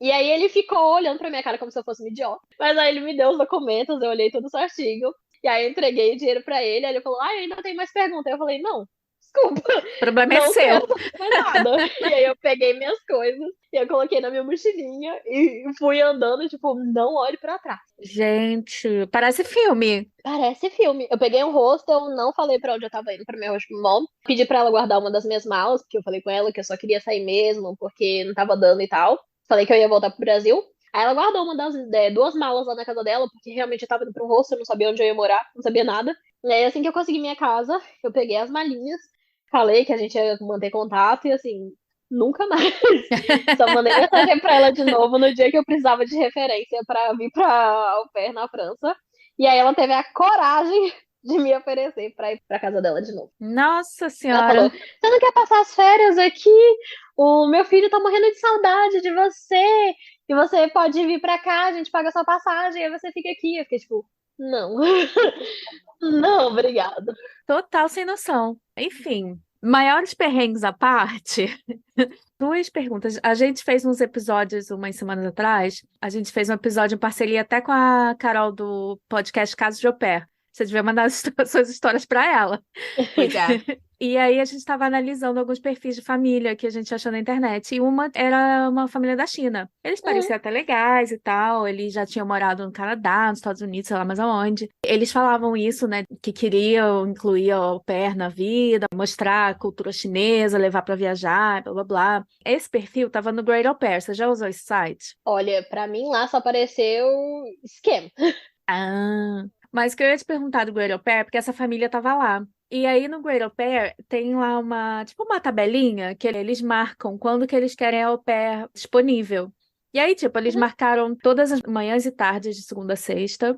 E aí ele ficou olhando pra minha cara como se eu fosse um idiota. Mas aí ele me deu os documentos, eu olhei tudo certinho. E aí eu entreguei o dinheiro pra ele. Aí ele falou, ainda tem mais pergunta. Aí eu falei, não, desculpa, o problema é não tenho seu. mais nada. E aí eu peguei minhas coisas e eu coloquei na minha mochilinha e fui andando, tipo, não olhe pra trás. Gente, parece filme. Parece filme. Eu peguei um hostel, não falei pra onde eu tava indo, pra minha hostel mom. Pedi pra ela guardar uma das minhas malas, porque eu falei com ela que eu só queria sair mesmo, porque não tava dando e tal. Falei que eu ia voltar pro Brasil. Aí ela guardou uma das duas malas lá na casa dela, porque realmente eu tava indo pra um hostel, eu não sabia onde eu ia morar, não sabia nada. E aí, assim que eu consegui minha casa, eu peguei as malinhas, falei que a gente ia manter contato e assim, nunca mais. Só mandei mensagem pra ela de novo no dia que eu precisava de referência pra vir pra au pair na França. E aí ela teve a coragem de me oferecer pra ir pra casa dela de novo. Nossa Ela falou: Senhora. você não quer passar as férias aqui? O meu filho tá morrendo de saudade de você. E você pode vir pra cá, a gente paga sua passagem, aí você fica aqui. Eu fiquei tipo, não. Não, obrigada. Total sem noção. Enfim, Maiores perrengues à parte, duas perguntas. A gente fez uns episódios umas semanas atrás. A gente fez um episódio em parceria até com a Carol do podcast Casos de Au Pair. Você devia mandar suas histórias para ela. Pois é. E aí a gente estava analisando alguns perfis de família que a gente achou na internet. E uma era uma família da China. Eles pareciam até legais e tal. Eles já tinham morado no Canadá, nos Estados Unidos, sei lá mais aonde. Eles falavam isso, né? Que queriam incluir o au pair na vida, mostrar a cultura chinesa, levar para viajar, blá blá blá. Esse perfil estava no Great Au Pair. Você já usou esse site? Olha, pra mim lá só apareceu scam. Ah, mas que eu ia te perguntar do Great Au Pair, porque essa família estava lá. E aí no Great Au Pair tem lá tipo uma tabelinha que eles marcam quando que eles querem au pair disponível. E aí, tipo, eles marcaram todas as manhãs e tardes de segunda a sexta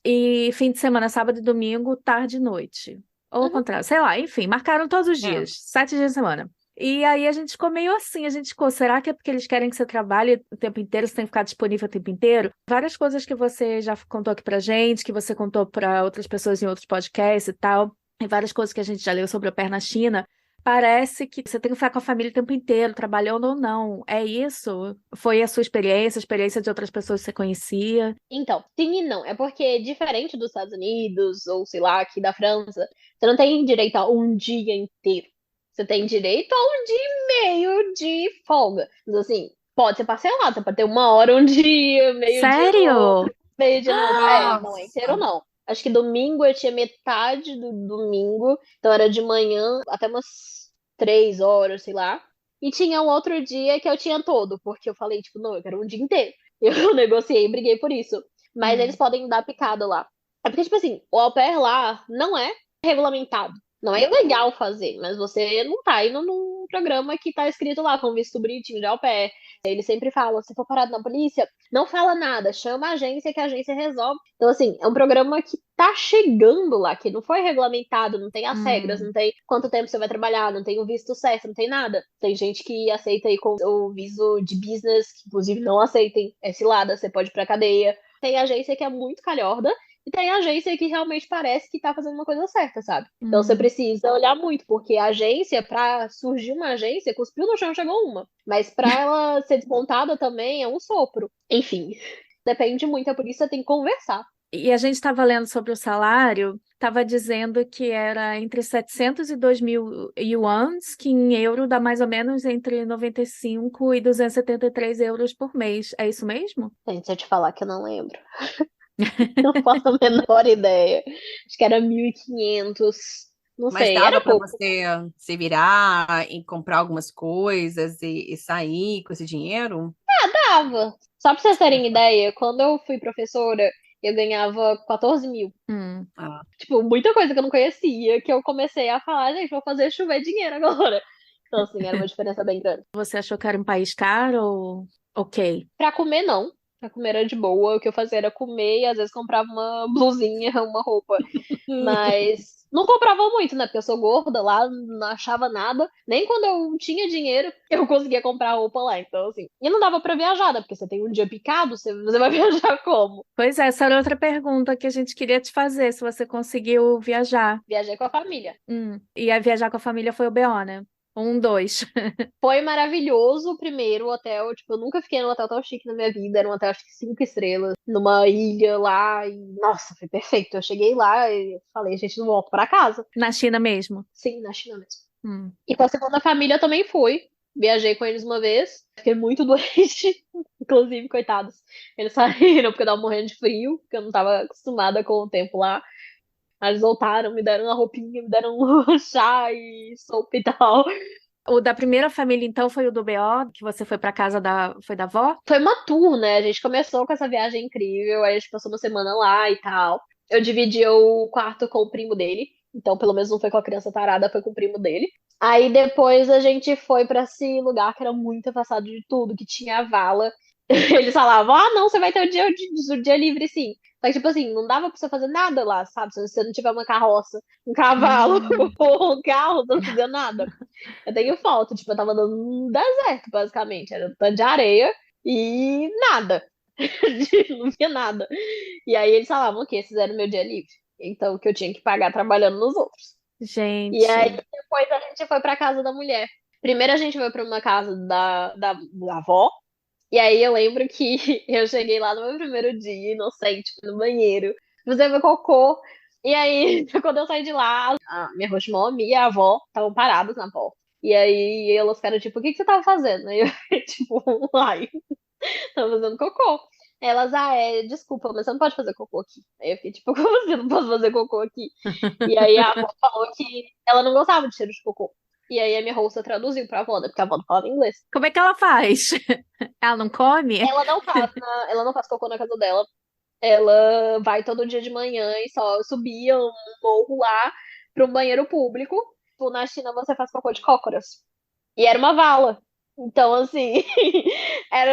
e fim de semana, sábado e domingo, tarde e noite. Ou ao contrário, sei lá, enfim, marcaram todos os É. dias, 7 dias da semana. E aí a gente ficou meio assim, a gente ficou, será que é porque eles querem que você trabalhe o tempo inteiro, você tem que ficar disponível o tempo inteiro? Várias coisas que você já contou aqui pra gente, que você contou pra outras pessoas em outros podcasts e tal, e várias coisas que a gente já leu sobre au pair na China, parece que você tem que ficar com a família o tempo inteiro, trabalhando ou não. É isso? Foi a sua experiência, a experiência de outras pessoas que você conhecia? Então, sim e não. É porque, diferente dos Estados Unidos, ou sei lá, aqui da França, você não tem direito a um dia inteiro. Você tem direito a um dia e meio de folga. Mas assim, pode ser parcelado, você pode ter uma hora um dia, meio dia no Sério? outro, meio dia no outro. Não é inteiro, Nossa. não. Acho que domingo eu tinha metade do domingo, então era de manhã até umas 3 horas, sei lá. E tinha um outro dia que eu tinha todo, porque eu falei, tipo, não, eu quero um dia inteiro. Eu negociei e briguei por isso. Mas eles podem dar picada lá. É porque, tipo assim, o au pair lá não é regulamentado. Não é ilegal fazer, mas você não tá indo num programa que tá escrito lá, com visto bonitinho de au pair. Ele sempre fala, se for parado na polícia, não fala nada, chama a agência que a agência resolve. Então, assim, é um programa que tá chegando lá, que não foi regulamentado, não tem as regras, não tem quanto tempo você vai trabalhar, não tem o visto certo, não tem nada. Tem gente que aceita aí com o visto de business, que inclusive não aceitem, é cilada, você pode ir pra cadeia. Tem agência que é muito calhorda, e tem agência que realmente parece que tá fazendo uma coisa certa, sabe? Então você precisa olhar muito, porque a agência, pra surgir uma agência, cuspiu no chão, chegou uma. Mas pra ela ser desmontada também é um sopro. Enfim, depende muito, é por isso que você tem que conversar. E a gente estava lendo sobre o salário, estava dizendo que era entre 700 e 2.000 yuans, que em euro dá mais ou menos entre 95 e 273 euros por mês. É isso mesmo? Gente, se eu te falar que eu não lembro. Não faço a menor ideia. Acho que era 1.500. Não Mas sei, dava era para pouco. você se virar e comprar algumas coisas e sair com esse dinheiro? Dava. Só pra vocês terem ideia, quando eu fui professora, eu ganhava 14 mil. Hum. Ah, Tipo, muita coisa que eu não conhecia, que eu comecei a falar, gente, vou fazer chover dinheiro agora. Então, assim, era uma diferença bem grande. Você achou que era um país caro ou ok? Pra comer, não. Pra comer era de boa. O que eu fazia era comer e às vezes comprava uma blusinha, uma roupa. Mas não comprava muito, né? Porque eu sou gorda lá, não achava nada. Nem quando eu tinha dinheiro, eu conseguia comprar roupa lá. Então, assim. E não dava pra viajar, né? Porque você tem um dia picado, você vai viajar como? Pois é, essa era outra pergunta que a gente queria te fazer, se você conseguiu viajar. Viajei com a família. E aí viajar com a família foi o BO, né? Dois. Foi maravilhoso o primeiro hotel. Tipo, eu nunca fiquei num hotel tão chique na minha vida. Era um hotel, acho que 5 estrelas, numa ilha lá. E, nossa, foi perfeito. Eu cheguei lá e falei, gente, não volto pra casa. Na China mesmo. Sim, na China mesmo. Hum. E com a segunda família eu também fui. Viajei com eles uma vez. Fiquei muito doente. Inclusive, coitados. Eles saíram porque eu tava morrendo de frio. Porque eu não tava acostumada com o tempo lá. Aí eles voltaram, me deram uma roupinha, me deram um chá e sopa e tal. O da primeira família, então, foi o do BO, que você foi pra casa foi da avó? Foi uma tour, né? A gente começou com essa viagem incrível. Aí a gente passou uma semana lá e tal. Eu dividi o quarto com o primo dele. Então, pelo menos não foi com a criança tarada, foi com o primo dele. Aí depois a gente foi pra esse lugar que era muito afastado de tudo, que tinha a vala. Eles falavam, ah, não, você vai ter o dia livre, sim. Só que, tipo assim, não dava pra você fazer nada lá, sabe? Se você não tiver uma carroça, um cavalo ou um carro, você não fazia nada. Eu tenho foto, tipo, eu tava andando num deserto, basicamente. Era um tanto de areia e nada. Não via nada. E aí eles falavam que esses eram meu dia livre. Então, que eu tinha que pagar trabalhando nos outros. E aí Gente. depois a gente foi pra casa da mulher. Primeiro a gente foi pra uma casa da avó. E aí eu lembro que eu cheguei lá no meu primeiro dia, inocente, no banheiro, fazer meu cocô. E aí, quando eu saí de lá, a minha hostmom e a avó estavam paradas na porta. E aí elas ficaram tipo, o que que você tava fazendo? Aí eu, tipo, ai, tava fazendo cocô. Elas, desculpa, mas você não pode fazer cocô aqui. Aí eu fiquei tipo, como assim eu não posso fazer cocô aqui? E aí a avó falou que ela não gostava de cheiro de cocô. E aí a minha hosta traduziu pra avó, né? Porque a avó não falava inglês. Como é que ela faz? Ela não come? Ela não faz cocô na casa dela. Ela vai todo dia de manhã e só subia um morro lá para um banheiro público. Tipo, na China você faz cocô de cócoras. E era uma vala. Então, assim,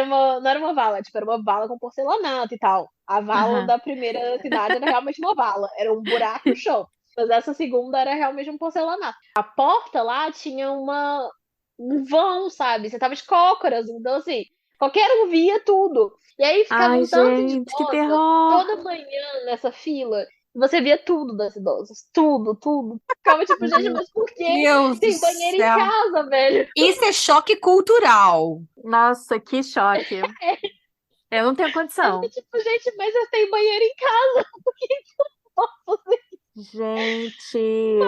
não era uma vala, tipo, era uma vala com porcelanato e tal. A vala Aham. da primeira cidade era realmente uma vala, era um buraco no chão. Mas essa segunda era realmente um porcelanato. A porta lá tinha um vão, sabe? Você tava de cócoras, então, assim, qualquer um via tudo. E aí ficava Ai, um tanto de gente, que idosa terror! toda manhã nessa fila. Você via tudo das idosas. Tudo, tudo. Ficava tipo, gente, Meu mas por que Deus do tem banheiro em céu. casa, velho? Isso é choque cultural. Nossa, que choque. Eu não tenho Eu fiquei condição. tipo, gente, mas eu tenho banheiro em casa. Por que que eu não posso fazer Gente.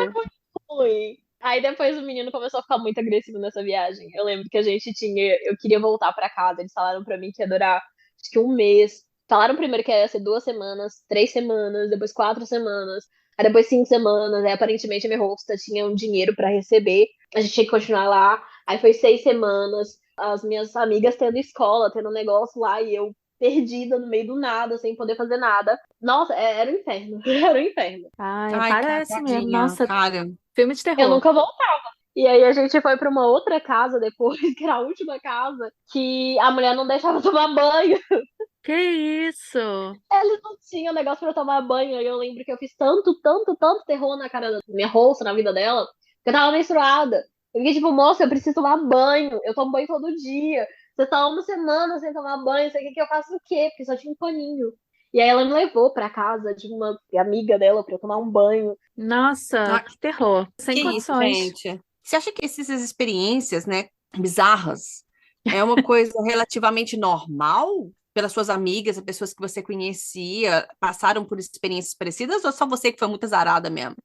ruim? Aí depois o menino começou a ficar muito agressivo nessa viagem. Eu lembro que a gente tinha. Eu queria voltar pra casa. Eles falaram pra mim que ia durar acho que um mês. Falaram primeiro que ia ser 2 semanas, 3 semanas, depois 4 semanas, aí depois 5 semanas. Aí aparentemente a minha hosta tinha um dinheiro pra receber. A gente tinha que continuar lá. Aí foi 6 semanas. As minhas amigas tendo escola, tendo um negócio lá, e eu perdida no meio do nada, sem poder fazer nada. Nossa, era um inferno. Era um inferno. Ai, Ai, cara, parece mesmo. tadinha, Nossa, cara. filme de Eu terror. nunca voltava. E aí a gente foi pra uma outra casa depois, que era a última casa, que a mulher não deixava tomar banho. Que isso? Eles não tinham negócio pra eu tomar banho. E eu lembro que eu fiz tanto, tanto, tanto terror na cara da minha roça, na vida dela, que eu tava menstruada. Eu fiquei tipo, moça, eu preciso tomar banho. Eu tomo banho todo dia. Você tá uma semana sem tomar banho, você quer que eu faça o quê? Porque só tinha um paninho. E aí ela me levou pra casa de uma amiga dela pra eu tomar um banho. Nossa, Ah, que terror. Sem que isso, condições. gente? Você acha que essas experiências, né, bizarras, é uma coisa relativamente normal? Pelas suas amigas, as pessoas que você conhecia, passaram por experiências parecidas ou só você que foi muito azarada mesmo?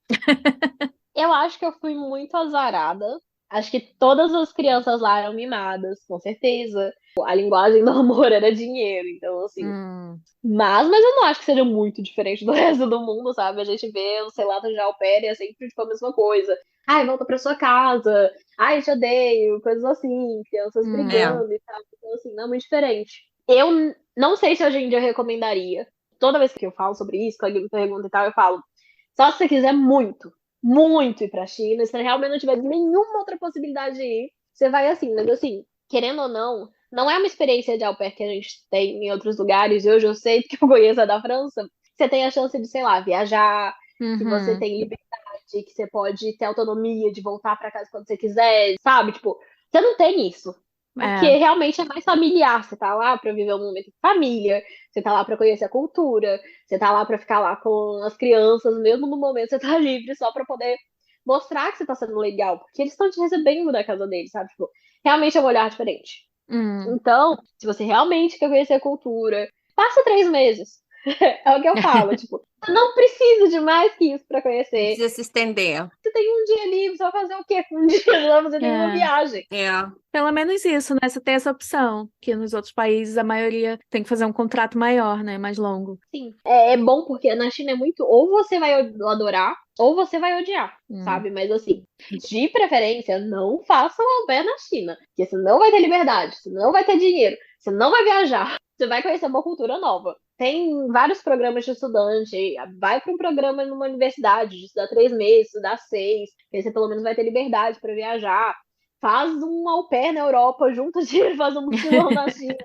Eu acho que eu fui muito azarada. Acho que todas as crianças lá eram mimadas, com certeza. A linguagem do amor era dinheiro, então assim. Hum, Mas eu não acho que seja muito diferente do resto do mundo, sabe? A gente vê os relatos de au pair e é sempre tipo a mesma coisa. Ai, volta pra sua casa. Ai, te odeio. Coisas assim, crianças É. brigando e tal. Então, assim, não é muito diferente. Eu não sei se hoje em dia eu recomendaria. Toda vez que eu falo sobre isso, que alguém me pergunta e tal, eu falo. Só se você quiser muito, muito ir pra China, se você realmente não tiver nenhuma outra possibilidade de ir, você vai assim. Mas assim, querendo ou não, não é uma experiência de au pair que a gente tem em outros lugares. E hoje eu sei que eu conheço a da França. Você tem a chance de, sei lá, viajar, que você uhum, tem liberdade, que você pode ter autonomia de voltar pra casa quando você quiser, sabe? Tipo, você não tem isso. Porque é. realmente é mais familiar. Você tá lá pra viver um momento de família, você tá lá pra conhecer a cultura, você tá lá pra ficar lá com as crianças, mesmo no momento você tá livre, só pra poder mostrar que você tá sendo legal, porque eles estão te recebendo na casa deles, sabe? Tipo, realmente é um olhar diferente. Hum. Então, se você realmente quer conhecer a cultura, passa 3 meses. É o que eu falo, tipo, você não precisa de mais que isso pra Não conhecer. precisa se estender. Você tem um dia livre, você vai fazer o quê com um dia? Você vai fazer nenhuma É. viagem. É. Pelo menos isso, né? Você tem essa opção, que nos outros países a maioria tem que fazer um contrato maior, né? Mais longo. Sim, é bom porque na China é muito, ou você vai adorar, ou você vai odiar, Hum. sabe? Mas assim, de preferência, não faça um au pair na China, porque você não vai ter liberdade, você não vai ter dinheiro, você não vai viajar, você vai conhecer uma cultura nova. Tem vários programas de estudante, vai para um programa numa universidade, de estudar 3 meses, estudar 6, que aí você pelo menos vai ter liberdade para viajar. Faz um au pair na Europa, junta dinheiro, faz um mochilão na China,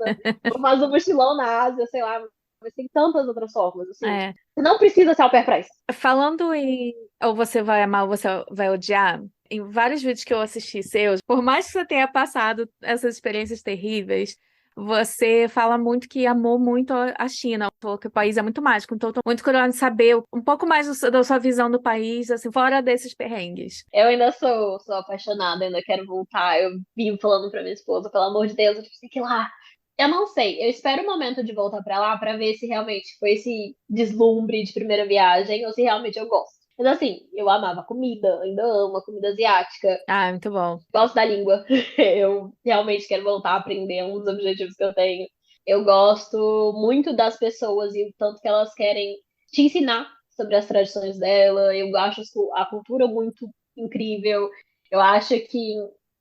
ou faz um mochilão na Ásia, sei lá, mas tem tantas outras formas, assim. É. Você não precisa ser au pair pra isso. Falando em ou você vai amar ou você vai odiar, em vários vídeos que eu assisti seus, por mais que você tenha passado essas experiências terríveis, Você fala muito que amou muito a China, falou que o país é muito mágico, então estou muito curiosa de saber um pouco mais da sua visão do país, assim, fora desses perrengues. Eu ainda sou apaixonada, ainda quero voltar. Eu vivo falando pra minha esposa, pelo amor de Deus, eu tipo, tem que ir lá. Eu não sei, eu espero o momento de voltar pra lá pra ver se realmente foi esse deslumbre de primeira viagem ou se realmente eu gosto. Mas assim, eu amava comida, ainda amo a comida asiática, Ah, muito bom. gosto da língua. Eu realmente quero voltar a aprender, é um dos objetivos que eu tenho. Eu gosto muito das pessoas e o tanto que elas querem te ensinar sobre as tradições dela. Eu acho a cultura muito incrível. Eu acho que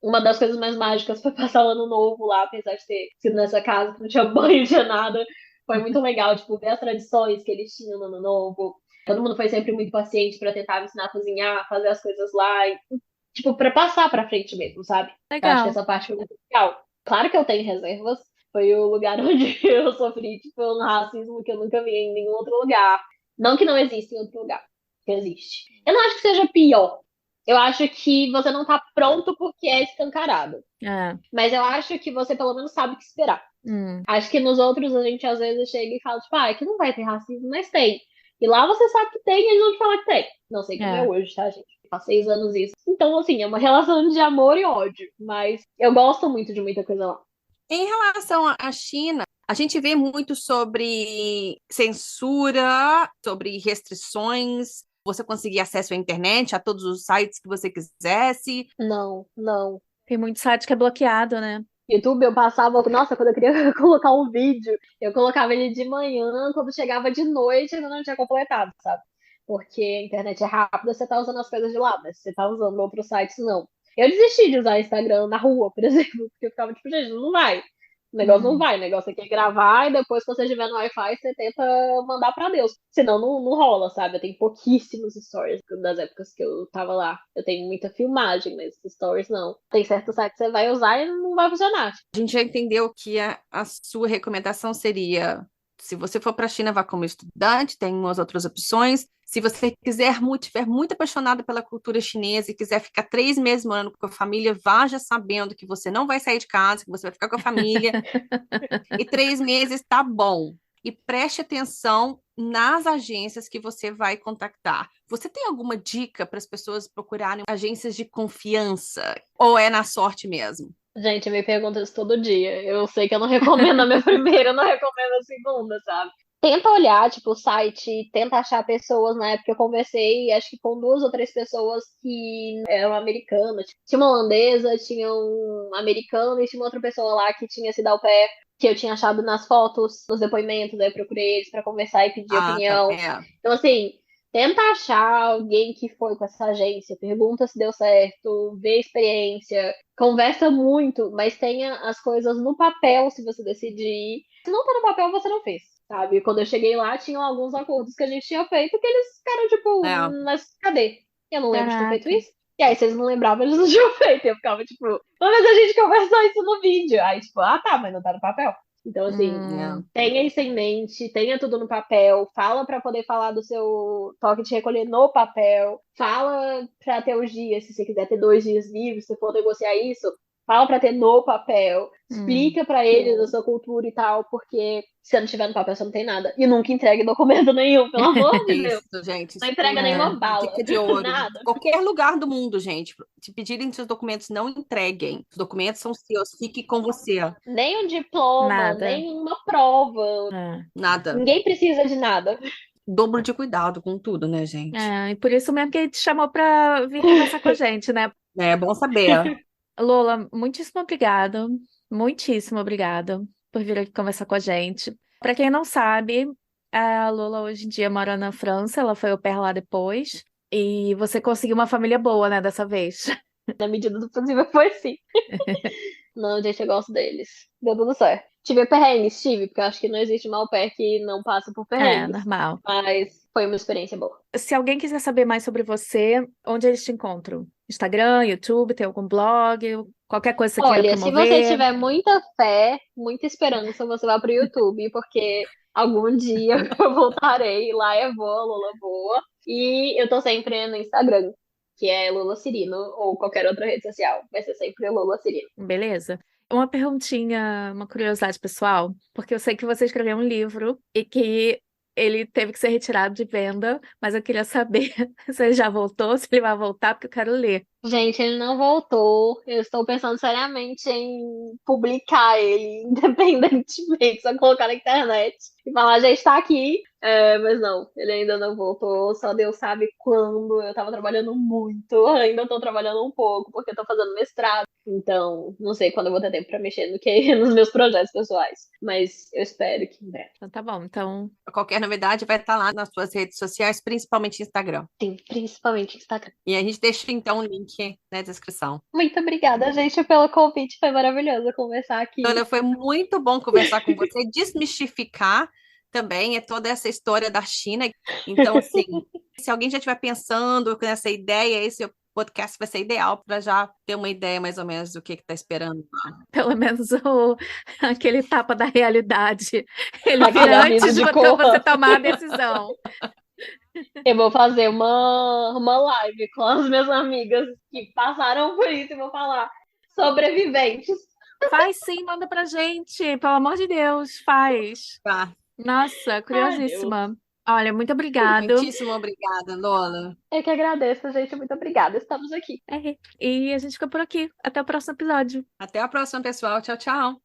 uma das coisas mais mágicas foi passar o ano novo lá, apesar de ter sido nessa casa que não tinha banho, não tinha nada. Foi muito legal, tipo, ver as tradições que eles tinham no ano novo. Todo mundo foi sempre muito paciente para tentar me ensinar a cozinhar, fazer as coisas lá. Tipo, pra passar pra frente mesmo, sabe? Eu acho que Legal. essa parte foi muito legal. Claro que eu tenho reservas. Foi o lugar onde eu sofri, tipo, um racismo que eu nunca vi em nenhum outro lugar. Não que não exista em outro lugar, que existe. Eu não acho que seja pior. Eu acho que você não tá pronto porque é escancarado. É. Mas eu acho que você pelo menos sabe o que esperar. Hum, Acho que nos outros a gente às vezes chega e fala, tipo, ah, aqui não vai ter racismo, mas tem. E lá você sabe que tem e eles vão te falar que tem. Não sei como é é. hoje, tá, gente? Faz 6 anos isso. Então, assim, é uma relação de amor e ódio. Mas eu gosto muito de muita coisa lá. Em relação à China, a gente vê muito sobre censura, sobre restrições, você conseguir acesso à internet, a todos os sites que você quisesse. Não, não. Tem muito site que é bloqueado, né? YouTube eu passava, nossa, quando eu queria colocar um vídeo, eu colocava ele de manhã, quando chegava de noite ainda não tinha completado, sabe? Porque a internet é rápida, você tá usando as coisas de lá, mas você tá usando outros sites, não. Eu desisti de usar Instagram na rua, por exemplo, porque eu ficava tipo, gente, não vai. O negócio não Uhum. vai, o negócio é que é gravar e depois, quando você estiver no Wi-Fi, você tenta mandar pra Deus. Senão não rola, sabe? Eu tenho pouquíssimos stories das épocas que eu tava lá. Eu tenho muita filmagem, mas stories não. Tem certo site que você vai usar e não vai funcionar. A gente já entendeu que a sua recomendação seria: se você for para a China, vá como estudante, tem umas outras opções. Se você estiver muito apaixonado pela cultura chinesa e quiser ficar 3 meses morando com a família, vá já sabendo que você não vai sair de casa, que você vai ficar com a família, e 3 meses tá bom. E preste atenção nas agências que você vai contactar. Você tem alguma dica para as pessoas procurarem agências de confiança? Ou é na sorte mesmo? Gente, me pergunta isso todo dia. Eu sei que eu não recomendo a minha primeira, eu não recomendo a segunda, sabe? Tenta olhar, tipo, o site, tenta achar pessoas. Na época eu conversei, acho que com 2 ou 3 pessoas que eram americanas. Tinha uma holandesa, tinha um americano e tinha uma outra pessoa lá que tinha sido au pair, que eu tinha achado nas fotos, nos depoimentos. Aí eu procurei eles pra conversar e pedir Ah, tá. opinião. É. Então, assim, tenta achar alguém que foi com essa agência, pergunta se deu certo, vê a experiência, conversa muito, mas tenha as coisas no papel se você decidir ir. Se não tá no papel, você não fez, sabe? Quando eu cheguei lá, tinham alguns acordos que a gente tinha feito que eles ficaram, tipo, É. mas cadê? Eu não lembro de ter feito Caraca. isso. E aí, se eles não lembravam, eles não tinham feito. Eu ficava, tipo, mas a gente conversou isso no vídeo. Aí, tipo, ah, tá, mas não tá no papel. Então, assim, É. tenha isso em mente, tenha tudo no papel, fala para poder falar do seu toque de recolher no papel, fala para ter os dias, se você quiser ter 2 dias livres, se for negociar isso, fala para ter no papel, Hum. explica para eles a sua cultura e tal, porque se não tiver no papel você não tem nada. E nunca entregue documento nenhum, pelo amor de Deus. Isso, gente. Não Isso é entrega É. nenhuma bala, dica de ouro. nada. Qualquer lugar do mundo, gente. Se pedirem seus documentos, não entreguem. Os documentos são seus, fique com você. Nem um diploma, Nada. nem uma prova. É. Nada. Ninguém precisa de nada. Dobro de cuidado com tudo, né, gente? É, e por isso mesmo que ele te chamou para vir conversar com a gente, né? É bom saber. Lola, muitíssimo obrigada. Muitíssimo obrigada por vir aqui conversar com a gente. Para quem não sabe, a Lola hoje em dia mora na França, ela foi au pair lá depois. E você conseguiu uma família boa, né, dessa vez. Na medida do possível, foi sim. Não, gente, eu gosto deles. Deu tudo certo. Tive perrengues, tive, porque eu acho que não existe mal pé que não passa por É, perrengues. normal. Mas foi uma experiência boa. Se alguém quiser saber mais sobre você, onde eles te encontram? Instagram, YouTube, tem algum blog? Qualquer coisa que você queira Olha, se você promover? tiver muita fé, muita esperança, você vai pro YouTube, porque algum dia eu voltarei. Lá é boa, Lula boa. E eu tô sempre no Instagram, que é Lula Cirino, ou qualquer outra rede social. Vai ser sempre Lula Cirino. Beleza? Uma perguntinha, uma curiosidade pessoal, porque eu sei que você escreveu um livro e que ele teve que ser retirado de venda, mas eu queria saber se ele já voltou, se ele vai voltar, porque eu quero ler. Gente, ele não voltou. Eu estou pensando seriamente em publicar ele independentemente, só colocar na internet e falar, já está aqui. Mas não, ele ainda não voltou. Só Deus sabe quando. Eu tava trabalhando muito, ainda estou trabalhando um pouco, porque estou fazendo mestrado. Então, não sei quando eu vou ter tempo para mexer nos meus projetos pessoais. Mas eu espero que em breve. Então tá bom, então Qualquer novidade vai estar lá nas suas redes sociais, principalmente Instagram. Sim, principalmente Instagram. E a gente deixa então o link na descrição. Muito obrigada, gente, pelo convite. Foi maravilhoso conversar aqui. Olha, foi muito bom conversar com você, desmistificar também toda essa história da China. Então, assim, se alguém já estiver pensando nessa ideia, esse podcast vai ser ideal para já ter uma ideia mais ou menos do que está esperando. pelo menos aquele tapa da realidade, ele Aquele vem aviso antes de de você corra. tomar a decisão. Eu vou fazer uma live com as minhas amigas que passaram por isso e vou falar sobreviventes. Faz sim, manda pra gente, pelo amor de Deus, faz. Tá. Nossa, Ai, Deus. curiosíssima. Olha, muito obrigado. Muitíssimo obrigada, Lola. Eu que agradeço, gente. Muito obrigada. Estamos aqui. E a gente fica por aqui. Até o próximo episódio. Até a próxima, pessoal. Tchau, tchau.